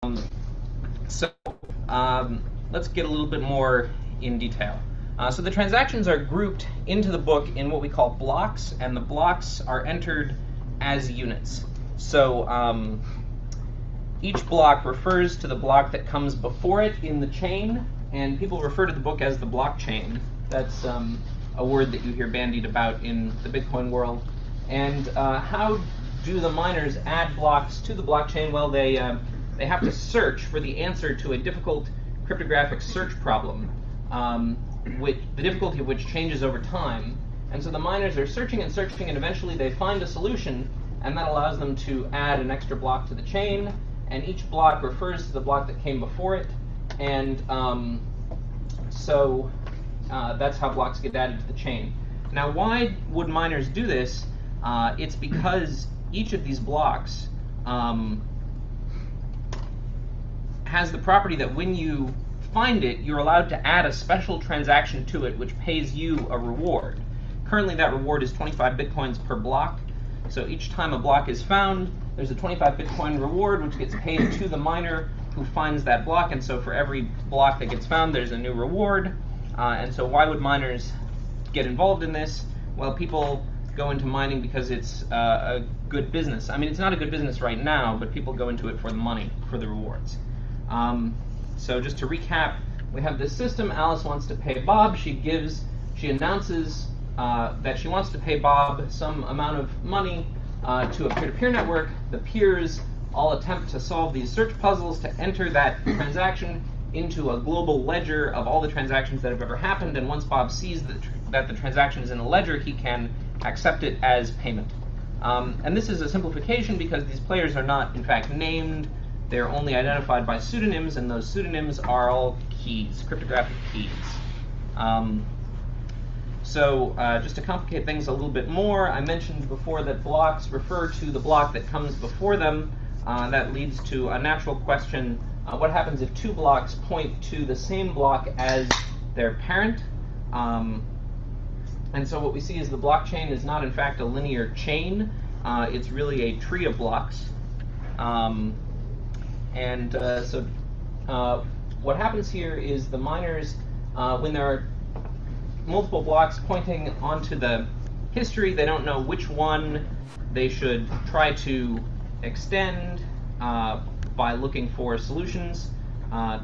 So let's get a little bit more in detail. So the transactions are grouped into the book in what we call blocks, and the blocks are entered as units. So each block refers to the block that comes before it in the chain, and people refer to the book as the blockchain. That's a word that you hear bandied about in the Bitcoin world. And how do the miners add blocks to the blockchain? Well, they have to search for the answer to a difficult cryptographic search problem, the difficulty of which changes over time. And so the miners are searching and searching, and eventually they find a solution, and that allows them to add an extra block to the chain, and each block refers to the block that came before it, and so that's how blocks get added to the chain. Now, why would miners do this? It's because each of these blocks has the property that when you find it, you're allowed to add a special transaction to it which pays you a reward. Currently that reward is 25 bitcoins per block. So each time a block is found, there's a 25 bitcoin reward which gets paid to the miner who finds that block, and so for every block that gets found, there's a new reward. And so why would miners get involved in this? Well, people go into mining because it's a good business. I mean, it's not a good business right now, but people go into it for the money, for the rewards. So just to recap, we have this system. Alice wants to pay Bob. She announces that she wants to pay Bob some amount of money to a peer-to-peer network. The peers all attempt to solve these search puzzles to enter that transaction into a global ledger of all the transactions that have ever happened, and once Bob sees that the transaction is in a ledger, he can accept it as payment. And this is a simplification because these players are not, in fact, named. They're only identified by pseudonyms, and those pseudonyms are all keys, cryptographic keys. Just to complicate things a little bit more, I mentioned before that blocks refer to the block that comes before them. That leads to a natural question: what happens if two blocks point to the same block as their parent? And so what we see is the blockchain is not, in fact, a linear chain. It's really a tree of blocks. What happens here is the miners, when there are multiple blocks pointing onto the history, they don't know which one they should try to extend by looking for solutions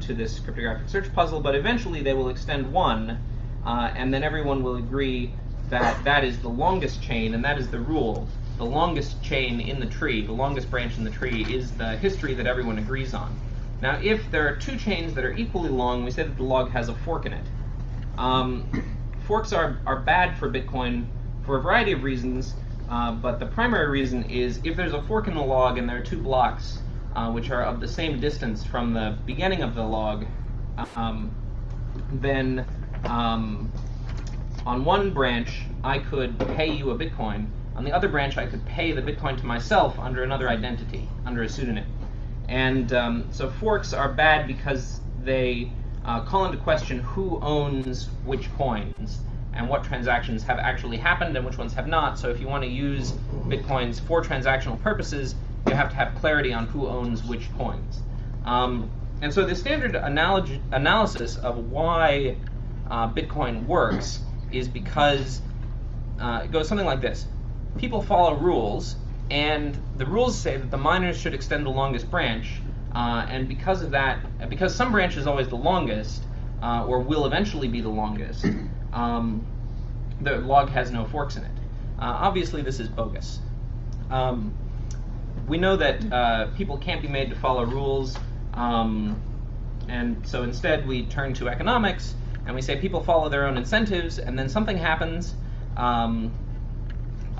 to this cryptographic search puzzle, but eventually they will extend one, and then everyone will agree that that is the longest chain, and that is the rule. The longest chain in the tree, the longest branch in the tree, is the history that everyone agrees on. Now, if there are two chains that are equally long, we say that the log has a fork in it. Forks are bad for Bitcoin for a variety of reasons, but the primary reason is if there's a fork in the log and there are two blocks which are of the same distance from the beginning of the log, then on one branch I could pay you a Bitcoin. On the other branch, I could pay the Bitcoin to myself under another identity, under a pseudonym. And so forks are bad because they call into question who owns which coins and what transactions have actually happened and which ones have not. So if you want to use Bitcoins for transactional purposes, you have to have clarity on who owns which coins. And so the standard analysis of why Bitcoin works is because it goes something like this. People follow rules, and the rules say that the miners should extend the longest branch, and because of that, because some branch is always the longest, or will eventually be the longest, the log has no forks in it. Obviously this is bogus. We know that people can't be made to follow rules, and so instead we turn to economics, and we say people follow their own incentives, and then something happens, a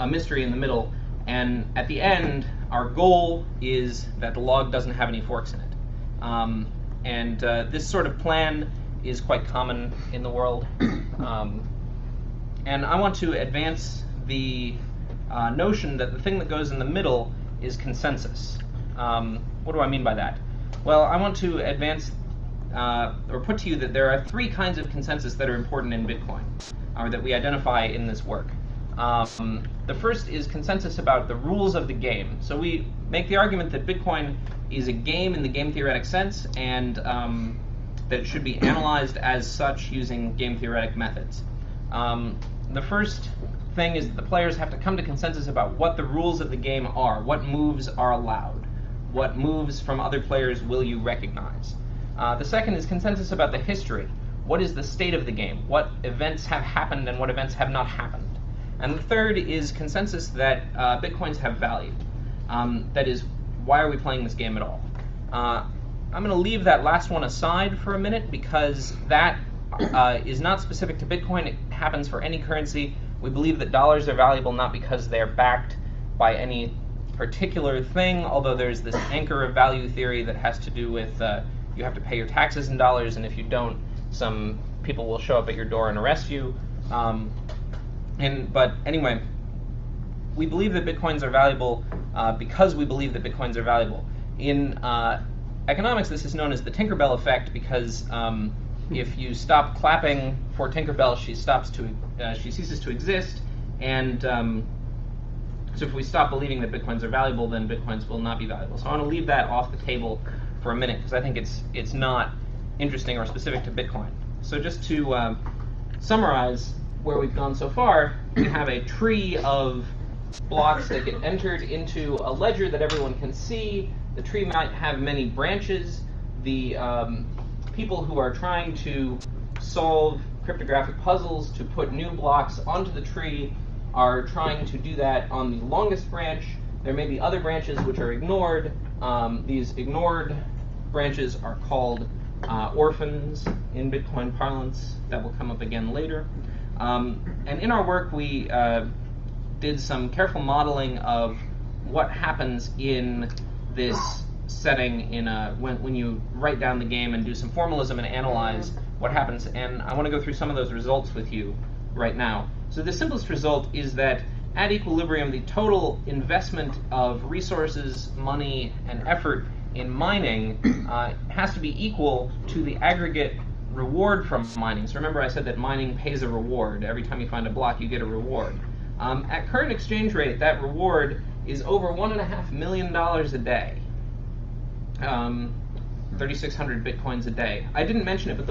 mystery in the middle, and at the end, our goal is that the log doesn't have any forks in it. This sort of plan is quite common in the world. And I want to advance the notion that the thing that goes in the middle is consensus. What do I mean by that? Well, I want to advance or put to you that there are three kinds of consensus that are important in Bitcoin, or that we identify in this work. The first is consensus about the rules of the game. So we make the argument that Bitcoin is a game in the game theoretic sense, and that it should be analyzed as such using game theoretic methods. The first thing is that the players have to come to consensus about what the rules of the game are, what moves are allowed, what moves from other players will you recognize. The second is consensus about the history. What is the state of the game? What events have happened and what events have not happened? And the third is consensus that Bitcoins have value. That is, why are we playing this game at all? I'm going to leave that last one aside for a minute because that is not specific to Bitcoin. It happens for any currency. We believe that dollars are valuable not because they're backed by any particular thing, although there's this anchor of value theory that has to do with you have to pay your taxes in dollars, and if you don't, some people will show up at your door and arrest you. But anyway, we believe that Bitcoins are valuable because we believe that Bitcoins are valuable. In economics, this is known as the Tinkerbell effect because if you stop clapping for Tinkerbell, she ceases to exist, and so if we stop believing that Bitcoins are valuable, then Bitcoins will not be valuable. So I want to leave that off the table for a minute because I think it's not interesting or specific to Bitcoin. So just to summarize where we've gone so far, we have a tree of blocks that get entered into a ledger that everyone can see. The tree might have many branches. The people who are trying to solve cryptographic puzzles to put new blocks onto the tree are trying to do that on the longest branch. There may be other branches which are ignored. These ignored branches are called orphans in Bitcoin parlance. That will come up again later. And in our work, we did some careful modeling of what happens in this setting when you write down the game and do some formalism and analyze what happens. And I want to go through some of those results with you right now. So the simplest result is that at equilibrium, the total investment of resources, money, and effort in mining has to be equal to the aggregate reward from mining. So remember I said that mining pays a reward. Every time you find a block, you get a reward. At current exchange rate, that reward is over $1.5 million a day. 3,600 Bitcoins a day. I didn't mention it, but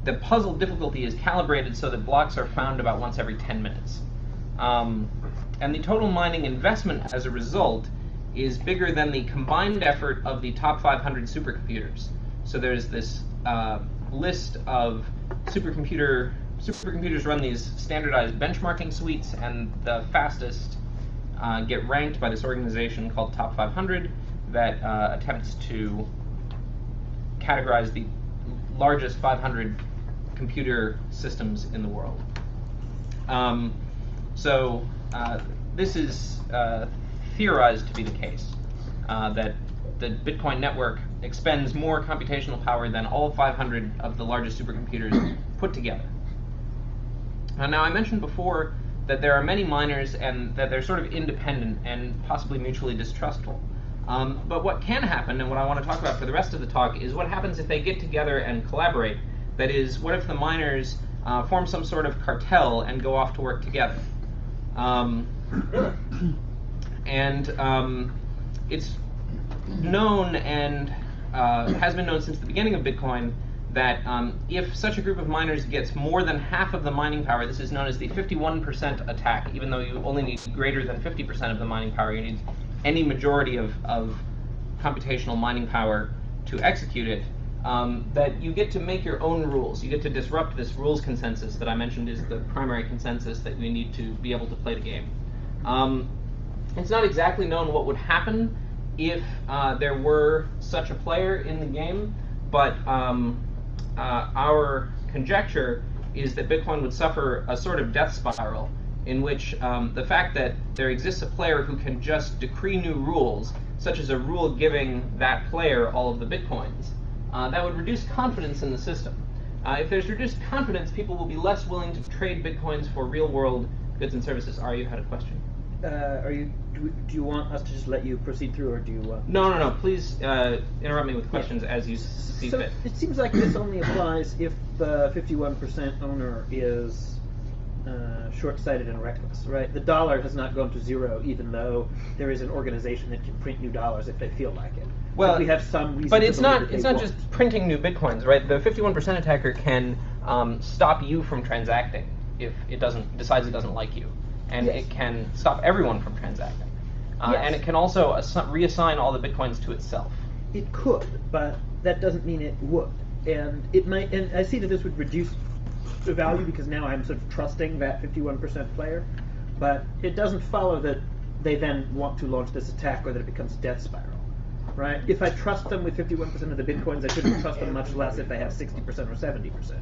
the puzzle difficulty is calibrated so that blocks are found about once every 10 minutes. And the total mining investment as a result is bigger than the combined effort of the top 500 supercomputers. So there's this list of supercomputers run these standardized benchmarking suites, and the fastest get ranked by this organization called Top 500 that attempts to categorize the largest 500 computer systems in the world. This is theorized to be the case, that the Bitcoin network expends more computational power than all 500 of the largest supercomputers put together. Now I mentioned before that there are many miners and that they're sort of independent and possibly mutually distrustful. But what can happen, and what I want to talk about for the rest of the talk, is what happens if they get together and collaborate. That is, what if the miners form some sort of cartel and go off to work together? It's known and has been known since the beginning of Bitcoin that if such a group of miners gets more than half of the mining power, this is known as the 51% attack. Even though you only need greater than 50% of the mining power, you need any majority of computational mining power to execute it, that you get to make your own rules. You get to disrupt this rules consensus that I mentioned is the primary consensus that you need to be able to play the game. It's not exactly known what would happen if there were such a player in the game, but our conjecture is that Bitcoin would suffer a sort of death spiral in which the fact that there exists a player who can just decree new rules, such as a rule giving that player all of the Bitcoins, that would reduce confidence in the system. If there's reduced confidence, people will be less willing to trade Bitcoins for real-world goods and services. Ari, you had a question? Do you want us to just let you proceed through, or do you... No. Please interrupt me with questions as you see fit. It seems like this only applies if the 51% owner is short-sighted and reckless, right? The dollar has not gone to zero, even though there is an organization that can print new dollars if they feel like it. Well, if we have some reason but to it's believe not. that they It's not won't. just printing new bitcoins, right? The 51% attacker can stop you from transacting if it decides it doesn't like you, and Yes. it can stop everyone from transacting, Yes. and it can also reassign all the bitcoins to itself. It could, but that doesn't mean it would. And it might. And I see that this would reduce the value because now I'm sort of trusting that 51% player. But it doesn't follow that they then want to launch this attack or that it becomes a death spiral, right? If I trust them with 51% of the bitcoins, I shouldn't trust them much less if they have 60% or 70%.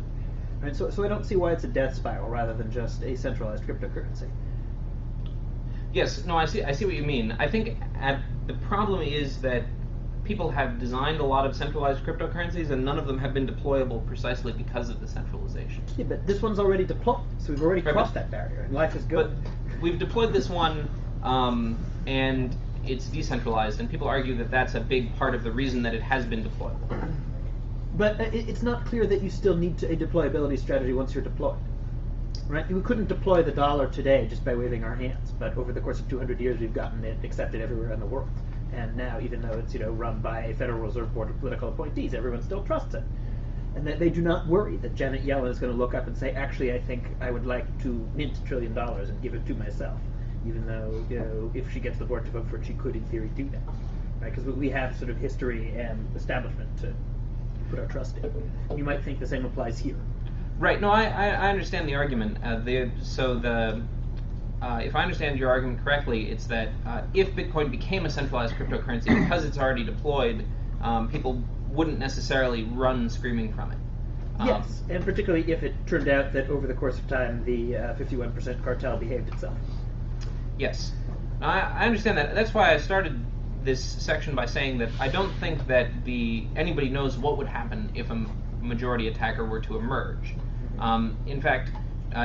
Right? So I don't see why it's a death spiral rather than just a centralized cryptocurrency. Yes, no, I see what you mean. I think the problem is that people have designed a lot of centralized cryptocurrencies, and none of them have been deployable precisely because of the centralization. Yeah, but this one's already deployed, so we've already crossed that barrier, and life is good. But we've deployed this one, and it's decentralized, and people argue that that's a big part of the reason that it has been deployable. But it's not clear that you still need a deployability strategy once you're deployed. Right? We couldn't deploy the dollar today just by waving our hands, but over the course of 200 years we've gotten it accepted everywhere in the world. And now, even though it's run by a Federal Reserve Board of political appointees, everyone still trusts it. And that they do not worry that Janet Yellen is going to look up and say, actually, I think I would like to mint $1 trillion and give it to myself. Even though, if she gets the board to vote for it, she could, in theory, do that. Right? Because we have sort of history and establishment to put our trust in. You might think the same applies here. Right. No, I understand the argument. If I understand your argument correctly, it's that if Bitcoin became a centralized cryptocurrency, because it's already deployed, people wouldn't necessarily run screaming from it. Yes, and particularly if it turned out that over the course of time the 51% cartel behaved itself. Yes. I understand that. That's why I started this section by saying that I don't think that anybody knows what would happen if a majority attacker were to emerge. In fact,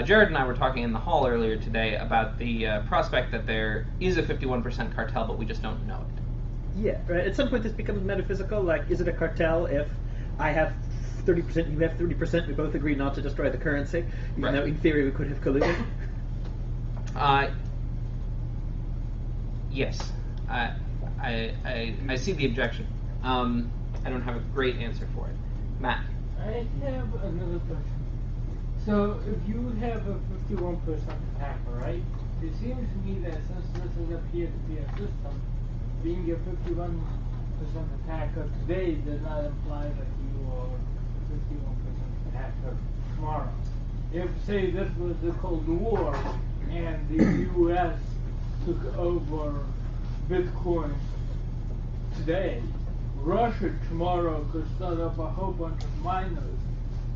Jared and I were talking in the hall earlier today about the prospect that there is a 51% cartel, but we just don't know it. Yeah, right. At some point this becomes metaphysical, like, is it a cartel if I have 30%, you have 30%, we both agree not to destroy the currency, even though in theory we could have colluded? Yes. I see the objection. I don't have a great answer for it. Matt. I have another question. So, if you have a 51% attacker, right? It seems to me that since this is appeared to be a system, being a 51% attacker today does not imply that you are a 51% attacker tomorrow. If, say, this was the Cold War and the U.S. took over Bitcoin today, Russia tomorrow could start up a whole bunch of miners,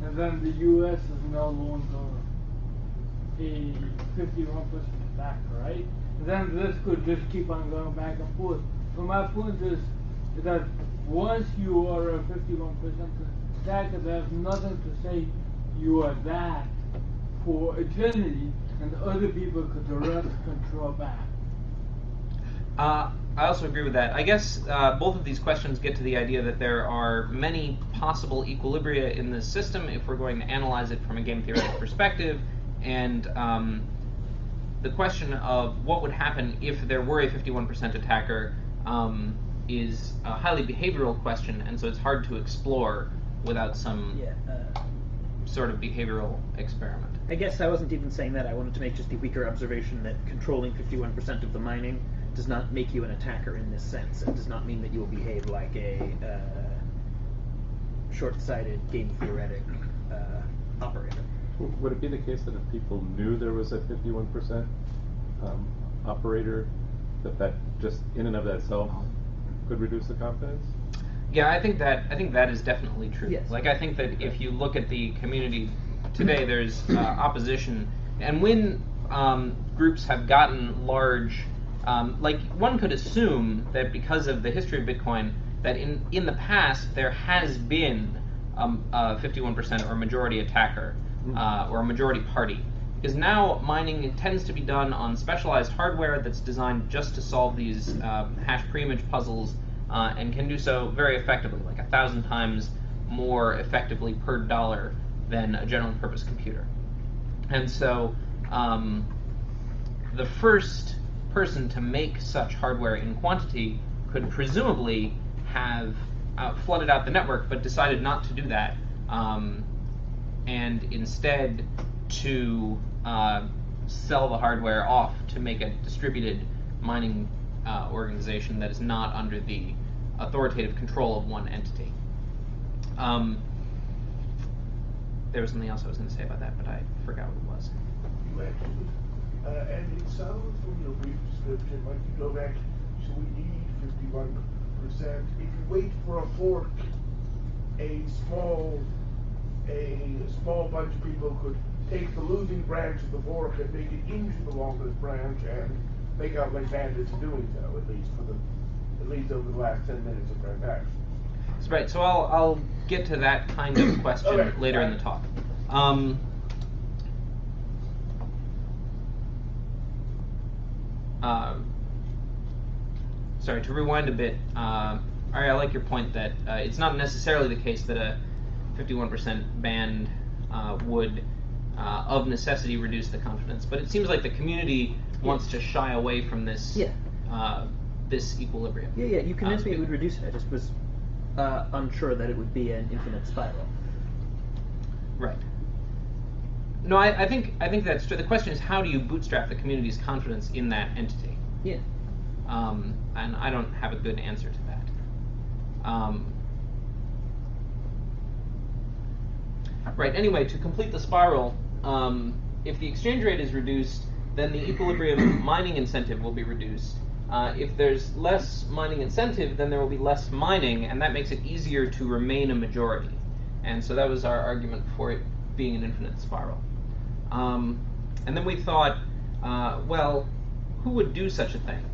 and then the U.S. is no longer a 51% attacker, right? And then this could just keep on going back and forth. But my point is that once you are a 51% attacker, there's nothing to say you are that for eternity, and other people could direct control back. I also agree with that. I guess both of these questions get to the idea that there are many possible equilibria in this system if we're going to analyze it from a game theoretic perspective, and the question of what would happen if there were a 51% attacker is a highly behavioral question, and so it's hard to explore without some sort of behavioral experiment. I guess I wasn't even saying that. I wanted to make just the weaker observation that controlling 51% of the mining does not make you an attacker in this sense. It does not mean that you will behave like a short-sighted game theoretic operator. Would it be the case that if people knew there was a 51% operator, that just in and of itself could reduce the confidence? Yeah, I think that is definitely true. Yes. Like, I think that if you look at the community today, there's opposition, and when groups have gotten large, like, one could assume that because of the history of Bitcoin, that in the past there has been a 51% or majority attacker or a majority party. Because now mining tends to be done on specialized hardware that's designed just to solve these hash pre-image puzzles, and can do so very effectively, like 1,000 times more effectively per dollar than a general purpose computer. And so the first person to make such hardware in quantity could presumably have flooded out the network, but decided not to do that, and instead to sell the hardware off to make a distributed mining organization that is not under the authoritative control of one entity. There was something else I was going to say about that, but I forgot what it was. You actually, and it sounds from your brief description like you go back, so we need 51%. If you wait for a fork, a small bunch of people could take the losing branch of the fork and make it into the longest branch and make out like bandits doing so, at least over the last 10 minutes of transaction. That's right. So I'll get to that kind of question Okay, later in the talk. Sorry, to rewind a bit. Ari, I like your point that it's not necessarily the case that a 51% band would, of necessity, reduce the confidence. But it seems like the community wants to shy away from this this equilibrium. Yeah, you convinced me it would reduce it. I just was unsure that it would be an infinite spiral. Right. No, I think that's true. The question is, how do you bootstrap the community's confidence in that entity? Yeah. And I don't have a good answer to that. Right. Anyway, to complete the spiral, if the exchange rate is reduced, then the equilibrium mining incentive will be reduced. If there's less mining incentive, then there will be less mining, and that makes it easier to remain a majority. And so that was our argument for it being an infinite spiral. And then we thought, well, who would do such a thing?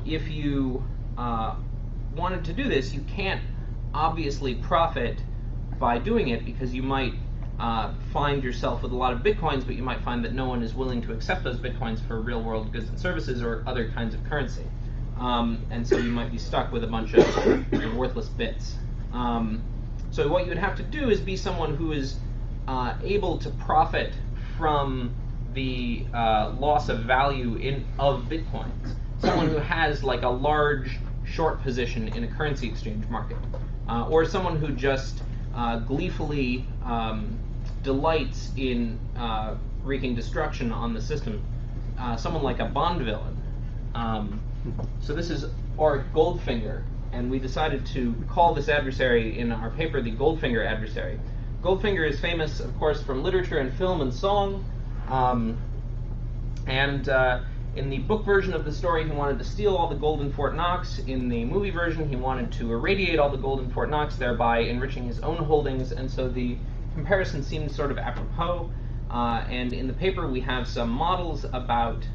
If you wanted to do this, you can't obviously profit by doing it, because you might find yourself with a lot of bitcoins, but you might find that no one is willing to accept those bitcoins for real-world goods and services or other kinds of currency. And so you might be stuck with a bunch of worthless bits. So what you would have to do is be someone who is able to profit from the loss of value of bitcoins. Someone who has like a large short position in a currency exchange market. Or someone who just gleefully delights in wreaking destruction on the system. Someone like a Bond villain. So this is Auric Goldfinger, and we decided to call this adversary in our paper the Goldfinger adversary. Goldfinger is famous, of course, from literature and film and song, in the book version of the story, he wanted to steal all the gold in Fort Knox. In the movie version, he wanted to irradiate all the gold in Fort Knox, thereby enriching his own holdings, and so the comparison seemed sort of apropos. And in the paper, we have some models about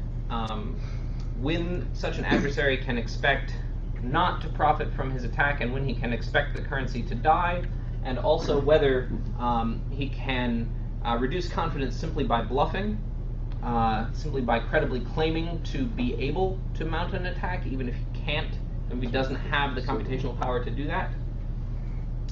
when such an adversary can expect not to profit from his attack and when he can expect the currency to die, and also whether he can reduce confidence simply by bluffing, simply by credibly claiming to be able to mount an attack, even if he can't, if he doesn't have the computational power to do that.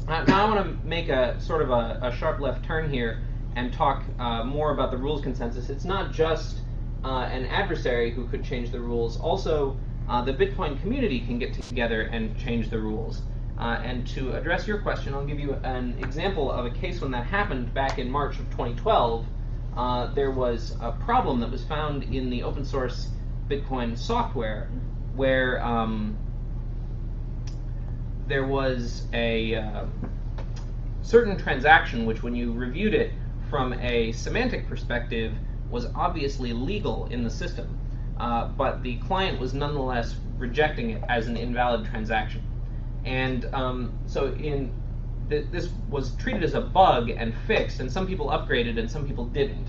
Now I want to make a sort of a sharp left turn here and talk more about the rules consensus. It's not just an adversary who could change the rules. Also, the Bitcoin community can get together and change the rules. And to address your question, I'll give you an example of a case when that happened back in March of 2012. There was a problem that was found in the open source Bitcoin software where there was a certain transaction which, when you reviewed it from a semantic perspective, was obviously legal in the system, but the client was nonetheless rejecting it as an invalid transaction. And so this was treated as a bug and fixed, and some people upgraded and some people didn't.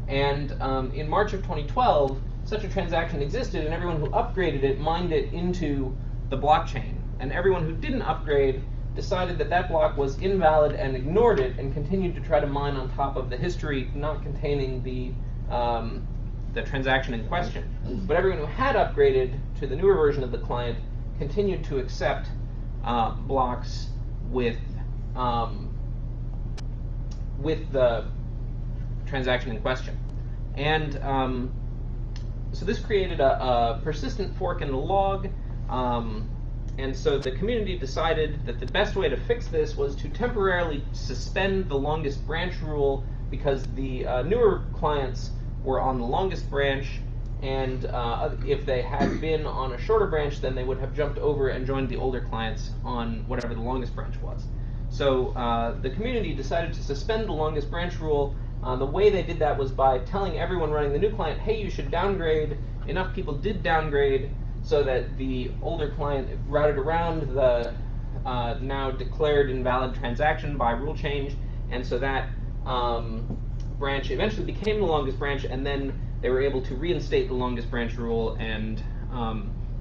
And in March of 2012, such a transaction existed, and everyone who upgraded it mined it into the blockchain. And everyone who didn't upgrade decided that that block was invalid and ignored it and continued to try to mine on top of the history not containing the transaction in question. But everyone who had upgraded to the newer version of the client continued to accept blocks with the transaction in question. And so this created a persistent fork in the log, and so the community decided that the best way to fix this was to temporarily suspend the longest branch rule, because the newer clients were on the longest branch, and if they had been on a shorter branch, then they would have jumped over and joined the older clients on whatever the longest branch was. So the community decided to suspend the longest branch rule. The way they did that was by telling everyone running the new client, hey, you should downgrade. Enough people did downgrade so that the older client routed around the now declared invalid transaction by rule change, and so that branch eventually became the longest branch, and then they were able to reinstate the longest branch rule, and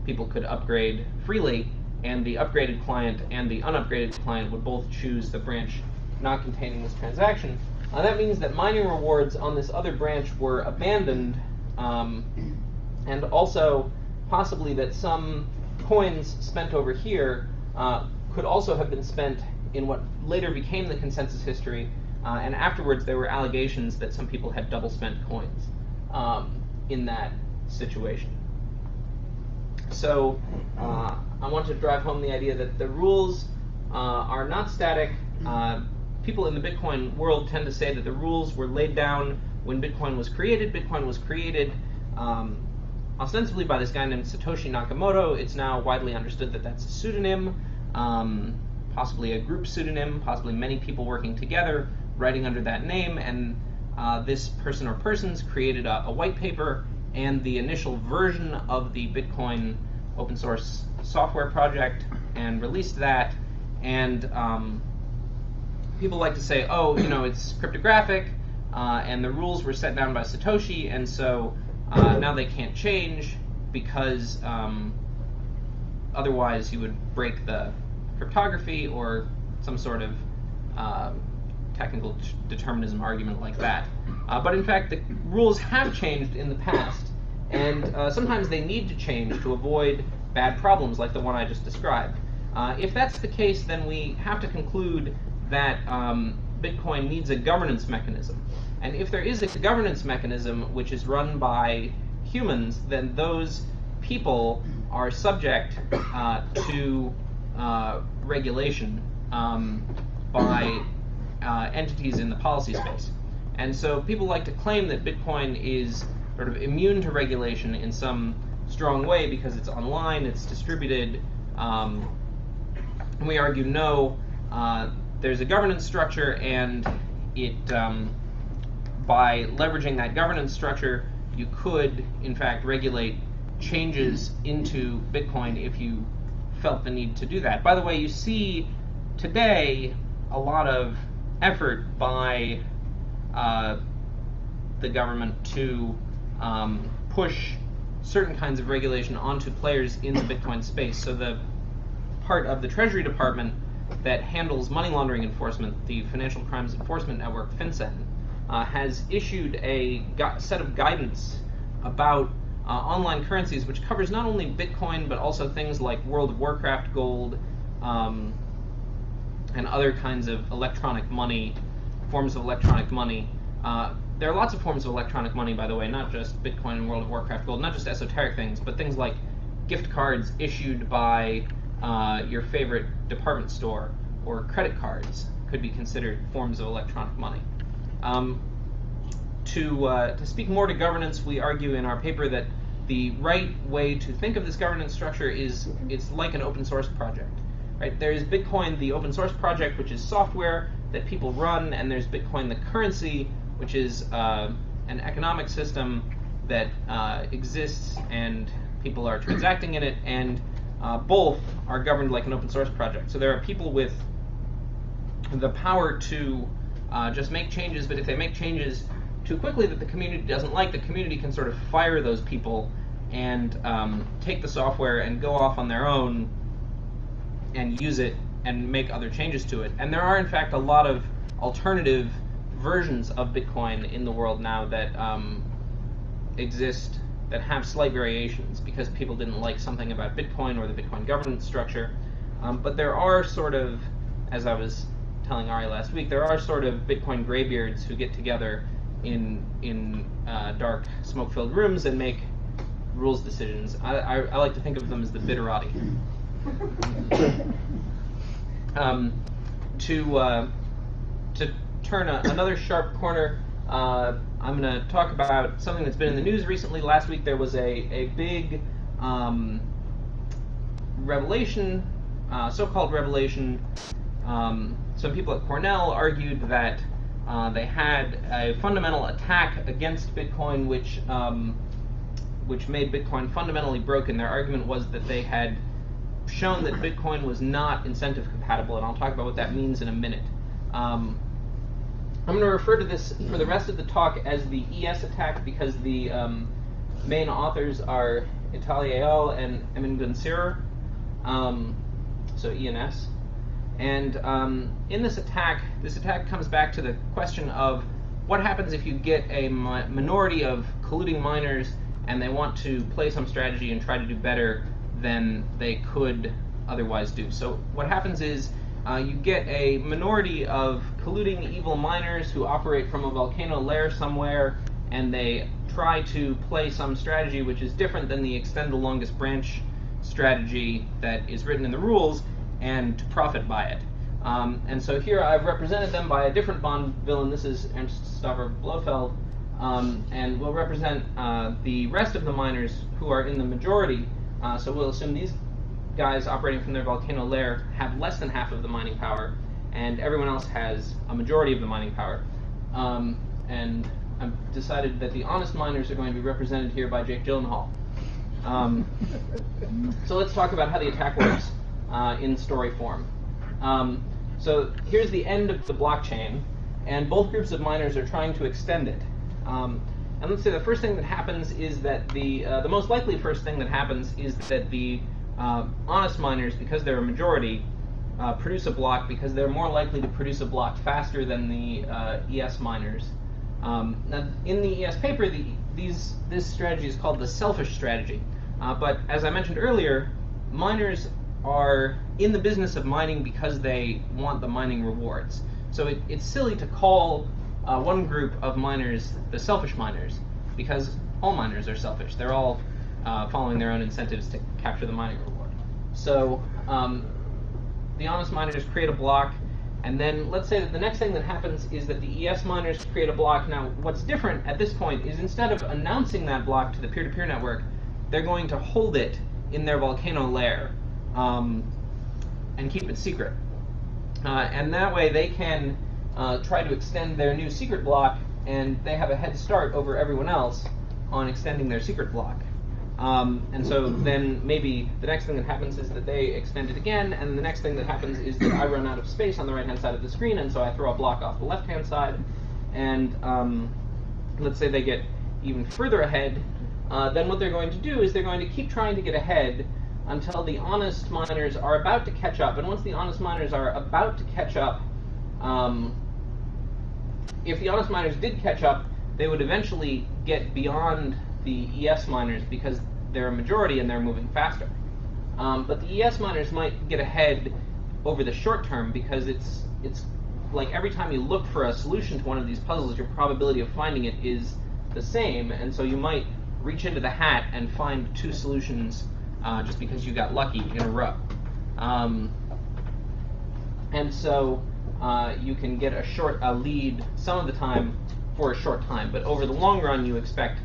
people could upgrade freely, and the upgraded client and the unupgraded client would both choose the branch not containing this transaction. That means that mining rewards on this other branch were abandoned, and also possibly that some coins spent over here could also have been spent in what later became the consensus history, and afterwards there were allegations that some people had double spent coins in that situation. So I want to drive home the idea that the rules are not static. People in the Bitcoin world tend to say that the rules were laid down when Bitcoin was created. Bitcoin was created ostensibly by this guy named Satoshi Nakamoto. It's now widely understood that that's a pseudonym, possibly a group pseudonym, possibly many people working together, writing under that name, and this person or persons created a white paper and the initial version of the Bitcoin open source software project and released that, and people like to say, oh, you know, it's cryptographic, and the rules were set down by Satoshi, and so now they can't change because otherwise you would break the cryptography or some sort of technical determinism argument like that. But in fact, the rules have changed in the past, and sometimes they need to change to avoid bad problems like the one I just described. If that's the case, then we have to conclude that Bitcoin needs a governance mechanism. And if there is a governance mechanism which is run by humans, then those people are subject to regulation by entities in the policy space. And so people like to claim that Bitcoin is sort of immune to regulation in some strong way because it's online, it's distributed, and we argue no, there's a governance structure, and it by leveraging that governance structure, you could, in fact, regulate changes into Bitcoin if you felt the need to do that. By the way, you see today a lot of effort by the government to push certain kinds of regulation onto players in the Bitcoin space. So the part of the Treasury Department that handles money laundering enforcement, the Financial Crimes Enforcement Network, FinCEN, has issued a set of guidance about online currencies, which covers not only Bitcoin, but also things like World of Warcraft gold, and other kinds of electronic money, forms of electronic money. There are lots of forms of electronic money, by the way, not just Bitcoin and World of Warcraft gold, not just esoteric things, but things like gift cards issued by your favorite department store, or credit cards could be considered forms of electronic money. To speak more to governance, we argue in our paper that the right way to think of this governance structure is it's like an open source project. Right? There is Bitcoin, the open source project, which is software that people run, and there's Bitcoin, the currency, which is an economic system that exists and people are transacting in it, and both are governed like an open source project. So there are people with the power to just make changes, but if they make changes too quickly that the community doesn't like, the community can sort of fire those people and take the software and go off on their own and use it and make other changes to it. And there are, in fact, a lot of alternative versions of Bitcoin in the world now that exist that have slight variations because people didn't like something about Bitcoin or the Bitcoin governance structure. But there are sort of, as I was telling Ari last week, there are sort of Bitcoin graybeards who get together in dark, smoke-filled rooms and make rules decisions. I like to think of them as the bitterati. To turn another sharp corner, I'm going to talk about something that's been in the news recently. Last week there was a big revelation, so-called revelation. Some people at Cornell argued that they had a fundamental attack against Bitcoin, which made Bitcoin fundamentally broken. Their argument was that they had shown that Bitcoin was not incentive compatible, and I'll talk about what that means in a minute. I'm going to refer to this for the rest of the talk as the ES attack because the main authors are Italiel and Emingunsirer, so ENS. And in this attack comes back to the question of what happens if you get a minority of colluding miners and they want to play some strategy and try to do better than they could otherwise do. So what happens is you get a minority of colluding evil miners who operate from a volcano lair somewhere, and they try to play some strategy which is different than the extend the longest branch strategy that is written in the rules, and to profit by it. And so here I've represented them by a different Bond villain. This is Ernst Stavro Blofeld, and we'll represent the rest of the miners who are in the majority. So we'll assume these guys operating from their volcano lair have less than half of the mining power, and everyone else has a majority of the mining power. And I've decided that the honest miners are going to be represented here by Jake Gyllenhaal. So let's talk about how the attack works in story form. So here's the end of the blockchain, and both groups of miners are trying to extend it. And let's say the first thing that happens is that the most likely first thing that happens is that the honest miners, because they're a majority, produce a block because they're more likely to produce a block faster than the ES miners. Now, in the ES paper, this strategy is called the selfish strategy. But as I mentioned earlier, miners are in the business of mining because they want the mining rewards. So it's silly to call one group of miners the selfish miners, because all miners are selfish. They're all following their own incentives to capture the mining reward. So the honest miners create a block, and then let's say that the next thing that happens is that the ES miners create a block. Now, what's different at this point is instead of announcing that block to the peer-to-peer network, they're going to hold it in their volcano lair and keep it secret. And that way they can try to extend their new secret block, and they have a head start over everyone else on extending their secret block. And so then maybe the next thing that happens is that they extend it again, and the next thing that happens is that I run out of space on the right-hand side of the screen, and so I throw a block off the left-hand side, and let's say they get even further ahead. Then what they're going to do is they're going to keep trying to get ahead until the honest miners are about to catch up. And once the honest miners are about to catch up, if the honest miners did catch up, they would eventually get beyond the ES miners because they're a majority and they're moving faster. But the ES miners might get ahead over the short term because it's like every time you look for a solution to one of these puzzles, your probability of finding it is the same, and so you might reach into the hat and find two solutions just because you got lucky in a row. And so you can get a lead some of the time for a short time, but over the long run you expect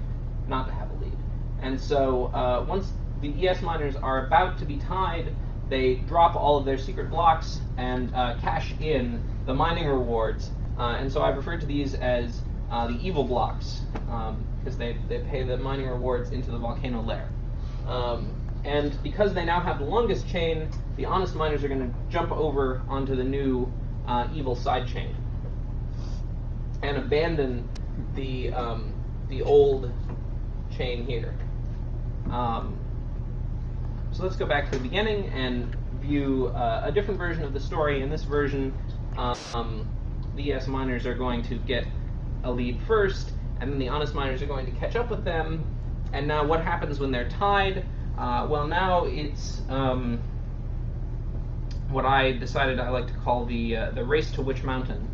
not to have a lead. And so once the ES miners are about to be tied, they drop all of their secret blocks and cash in the mining rewards. And so I've referred to these as the evil blocks, because they pay the mining rewards into the volcano lair. And because they now have the longest chain, the honest miners are going to jump over onto the new evil side chain and abandon the old chain here. So let's go back to the beginning and view a different version of the story. In this version, the ES miners are going to get a lead first, and then the honest miners are going to catch up with them. And now what happens when they're tied? Well, now it's what I decided I like to call the race to Witch Mountain,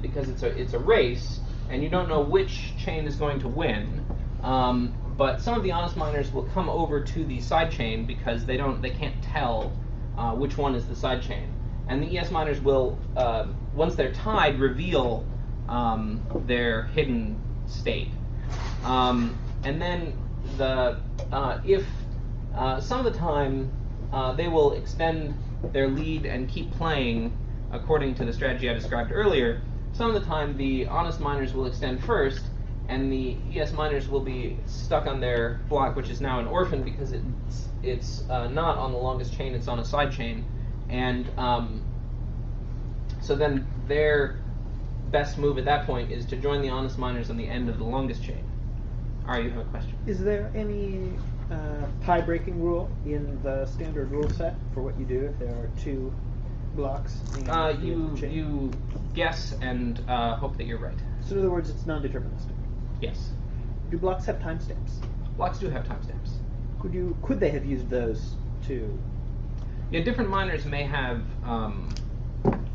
because it's a race, and you don't know which chain is going to win. But some of the honest miners will come over to the side chain because they can't tell which one is the side chain. And the ES miners will, once they're tied, reveal their hidden state. And then if some of the time they will extend their lead and keep playing according to the strategy I described earlier. Some of the time the honest miners will extend first, and the ES miners will be stuck on their block, which is now an orphan because it's not on the longest chain, it's on a side chain. And so then their best move at that point is to join the honest miners on the end of the longest chain. Alright, you have a question. Is there any tie-breaking rule in the standard rule set for what you do if there are two blocks? You guess and hope that you're right. So in other words, it's non-deterministic. Yes. Do blocks have timestamps? Blocks do have timestamps. Could they have used those to? Yeah, different miners may have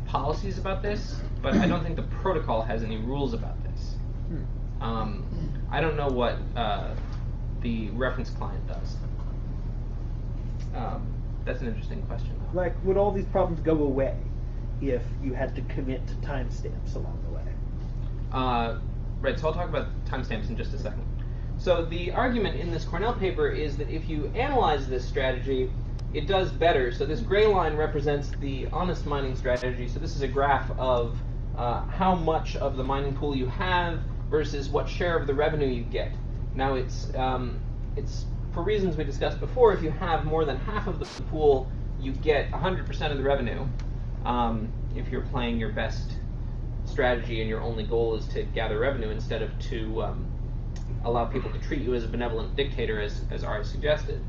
policies about this, but I don't think the protocol has any rules about this. I don't know what the reference client does. That's an interesting question, though. Like, would all these problems go away if you had to commit to timestamps along the way? Right, so I'll talk about timestamps in just a second. So the argument in this Cornell paper is that if you analyze this strategy, it does better. So this gray line represents the honest mining strategy. So this is a graph of how much of the mining pool you have versus what share of the revenue you get. Now it's for reasons we discussed before, if you have more than half of the pool, you get 100% of the revenue. If you're playing your best strategy and your only goal is to gather revenue instead of to allow people to treat you as a benevolent dictator, as Ari suggested.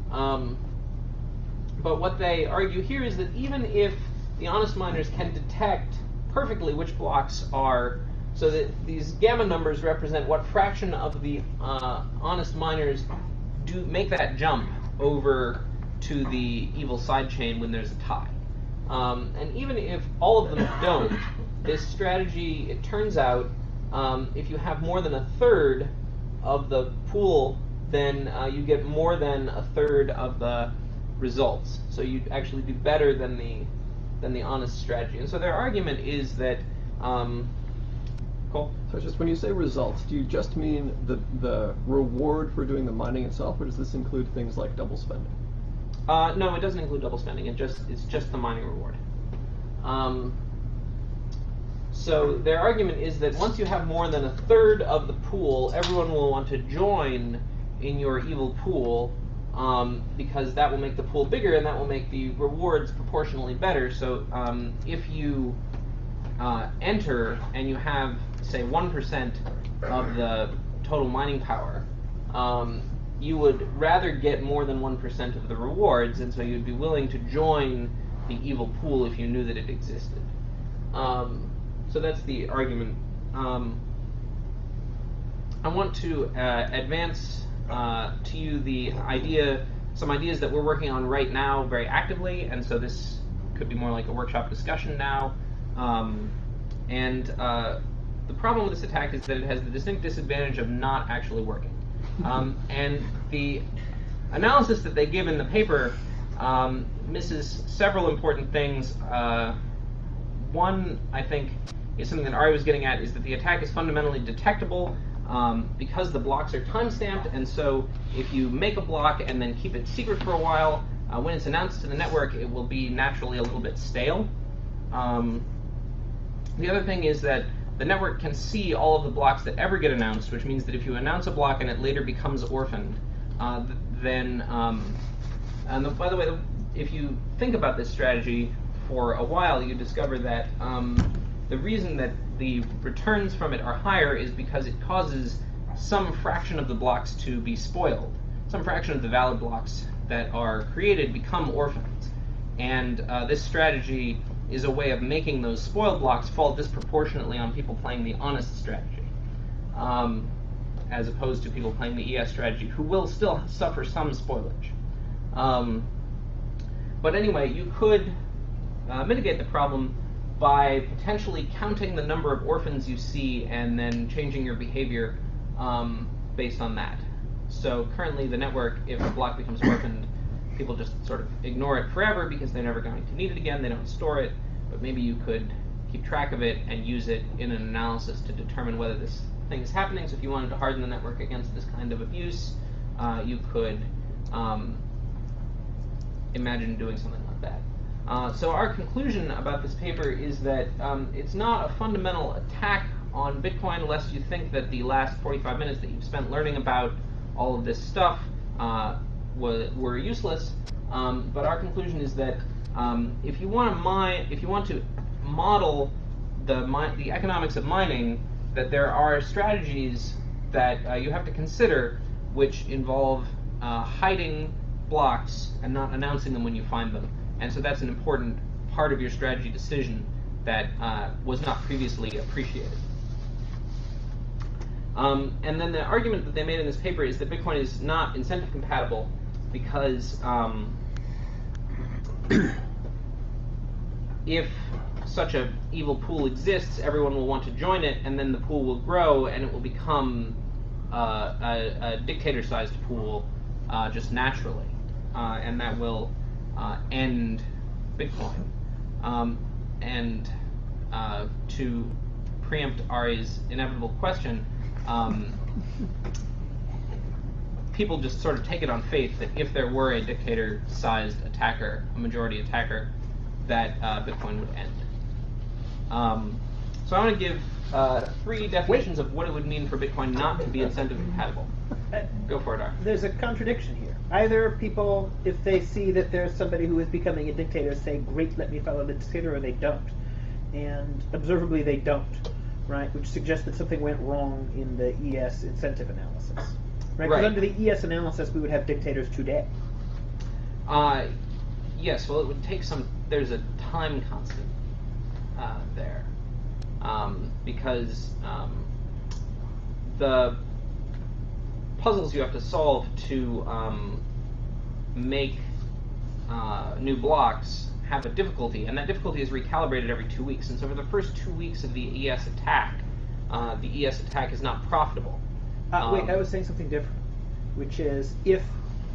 But what they argue here is that even if the honest miners can detect perfectly which blocks are, so that these gamma numbers represent what fraction of the honest miners do make that jump over to the evil side chain when there's a tie. And even if all of them don't, this strategy, it turns out, if you have more than a third of the pool, then you get more than a third of the results. So you actually do better than the honest strategy. And so their argument is that, Cole? So it's just when you say results, do you just mean the reward for doing the mining itself, or does this include things like double spending? No, it doesn't include double spending. It's just the mining reward. So their argument is that once you have more than a third of the pool, everyone will want to join in your evil pool, because that will make the pool bigger and that will make the rewards proportionally better. So if you enter and you have, say, 1% of the total mining power, you would rather get more than 1% of the rewards, and so you'd be willing to join the evil pool if you knew that it existed. So that's the argument. I want to advance to you some ideas that we're working on right now very actively, and so this could be more like a workshop discussion now. The problem with this attack is that it has the distinct disadvantage of not actually working. And the analysis that they give in the paper misses several important things. One, I think, is something that Ari was getting at, is that the attack is fundamentally detectable because the blocks are time-stamped, and so if you make a block and then keep it secret for a while, when it's announced to the network, it will be naturally a little bit stale. The other thing is that the network can see all of the blocks that ever get announced, which means that if you announce a block and it later becomes orphaned, then, by the way, if you think about this strategy for a while, you discover that the reason that the returns from it are higher is because it causes some fraction of the blocks to be spoiled. Some fraction of the valid blocks that are created become orphans. And this strategy is a way of making those spoiled blocks fall disproportionately on people playing the honest strategy, as opposed to people playing the ES strategy, who will still suffer some spoilage. But anyway, you could mitigate the problem by potentially counting the number of orphans you see and then changing your behavior based on that. So currently the network, if a block becomes orphaned, people just sort of ignore it forever because they're never going to need it again, they don't store it, but maybe you could keep track of it and use it in an analysis to determine whether this thing is happening. So if you wanted to harden the network against this kind of abuse, you could imagine doing something like that. So our conclusion about this paper is that it's not a fundamental attack on Bitcoin, unless you think that the last 45 minutes that you've spent learning about all of this stuff were useless. But our conclusion is that if you want to model the economics of mining, that there are strategies that you have to consider which involve hiding blocks and not announcing them when you find them. And so that's an important part of your strategy decision that was not previously appreciated. And then the argument that they made in this paper is that Bitcoin is not incentive compatible because if such a evil pool exists, everyone will want to join it, and then the pool will grow, and it will become a dictator-sized pool just naturally, and that will end Bitcoin. And to preempt Ari's inevitable question, people just sort of take it on faith that if there were a dictator-sized attacker, a majority attacker, that Bitcoin would end. So I want to give 3 definitions of what it would mean for Bitcoin not to be incentive compatible. Go for it, Ar. There's a contradiction here. Either people, if they see that there's somebody who is becoming a dictator, say, great, let me follow the dictator, or they don't. And observably they don't, right? Which suggests that something went wrong in the ES incentive analysis. Right? Because under the ES analysis, we would have dictators today. Yes, well, it would take some... There's a time constant there. Because the puzzles you have to solve to make new blocks have a difficulty, and that difficulty is recalibrated every 2 weeks. And so for the first 2 weeks of the ES attack is not profitable. Wait, I was saying something different, which is if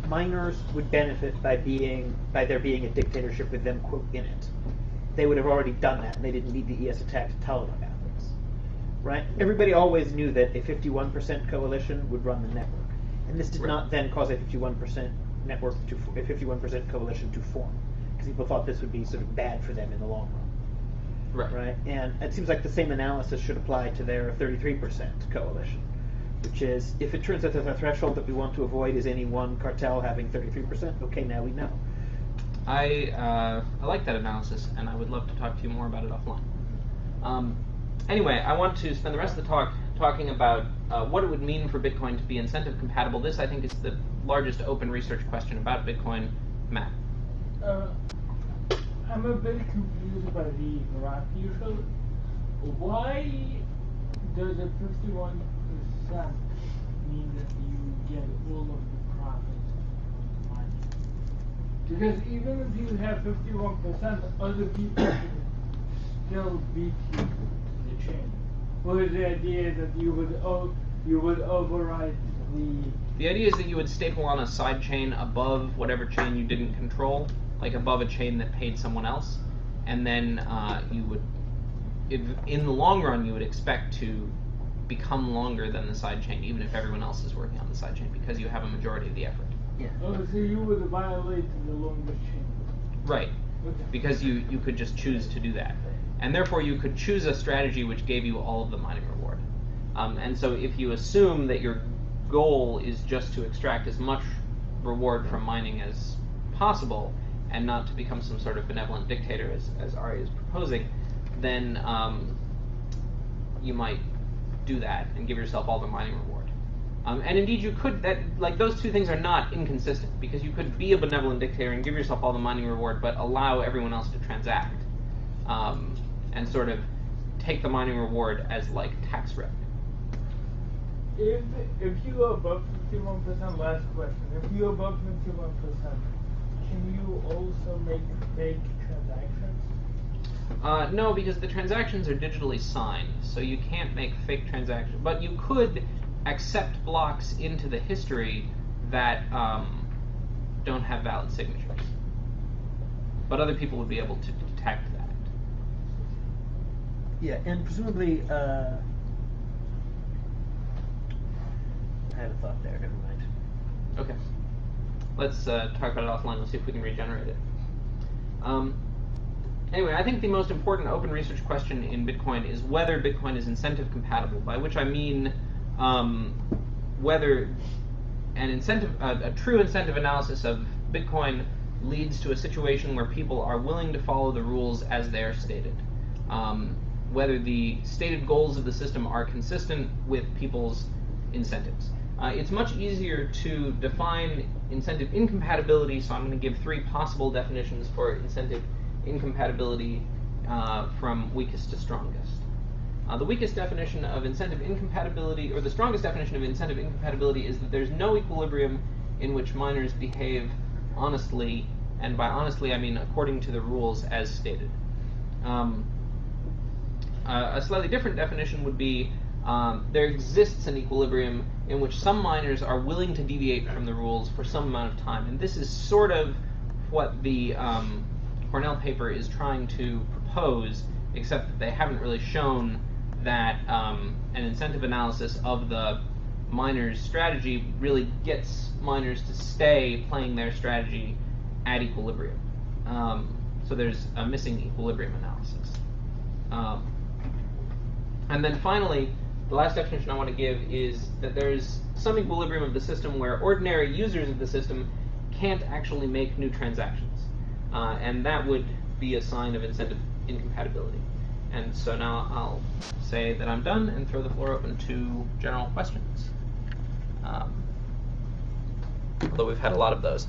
miners would benefit by there being a dictatorship with them, quote, in it, they would have already done that, and they didn't need the ES attack to tell them about this. Right? Everybody always knew that a 51% coalition would run the network, and this did not then cause a 51% network to a 51% coalition to form, because people thought this would be sort of bad for them in the long run. Right? And it seems like the same analysis should apply to their 33% coalition, which is, if it turns out that the threshold that we want to avoid is any one cartel having 33%, okay, now we know. I like that analysis, and I would love to talk to you more about it offline. Anyway, I want to spend the rest of the talk talking about what it would mean for Bitcoin to be incentive compatible. This, I think, is the largest open research question about Bitcoin. Matt. I'm a bit confused by the graph you showed. Why does a 51% mean that you get all of the profits from mining? Because even if you have 51%, other people can still beat you in the chain. What is the idea that you would override the... The idea is that you would staple on a side chain above whatever chain you didn't control, like above a chain that paid someone else, and then you would, in the long run, you would expect to become longer than the side chain, even if everyone else is working on the side chain, because you have a majority of the effort. Yeah. Oh, so you would violate the longest chain. Right, because you could just choose to do that. And therefore you could choose a strategy which gave you all of the mining reward. And so if you assume that your goal is just to extract as much reward from mining as possible, and not to become some sort of benevolent dictator as Ari is proposing, then you might do that and give yourself all the mining reward. And indeed you could, those two things are not inconsistent, because you could be a benevolent dictator and give yourself all the mining reward, but allow everyone else to transact, and sort of take the mining reward as like tax revenue. If you are above 51%, last question, if you're above 51%, can you also make transactions? No, because the transactions are digitally signed, so you can't make fake transactions. But you could accept blocks into the history that don't have valid signatures. But other people would be able to detect that. Yeah, and presumably, I had a thought there. Never mind. Okay. Let's talk about it offline. We'll see if we can regenerate it. Anyway, I think the most important open research question in Bitcoin is whether Bitcoin is incentive compatible, by which I mean whether a true incentive analysis of Bitcoin leads to a situation where people are willing to follow the rules as they are stated. Whether the stated goals of the system are consistent with people's incentives. It's much easier to define incentive incompatibility, so I'm going to give 3 possible definitions for incentive incompatibility from weakest to strongest. The weakest definition of incentive incompatibility, or the strongest definition of incentive incompatibility, is that there's no equilibrium in which miners behave honestly, and by honestly I mean according to the rules as stated. A slightly different definition would be there exists an equilibrium in which some miners are willing to deviate from the rules for some amount of time, and this is sort of what the Cornell paper is trying to propose, except that they haven't really shown that an incentive analysis of the miners' strategy really gets miners to stay playing their strategy at equilibrium. So there's a missing equilibrium analysis. And then finally, the last definition I want to give is that there's some equilibrium of the system where ordinary users of the system can't actually make new transactions. And that would be a sign of incentive incompatibility. And so now I'll say that I'm done and throw the floor open to general questions. Although we've had a lot of those.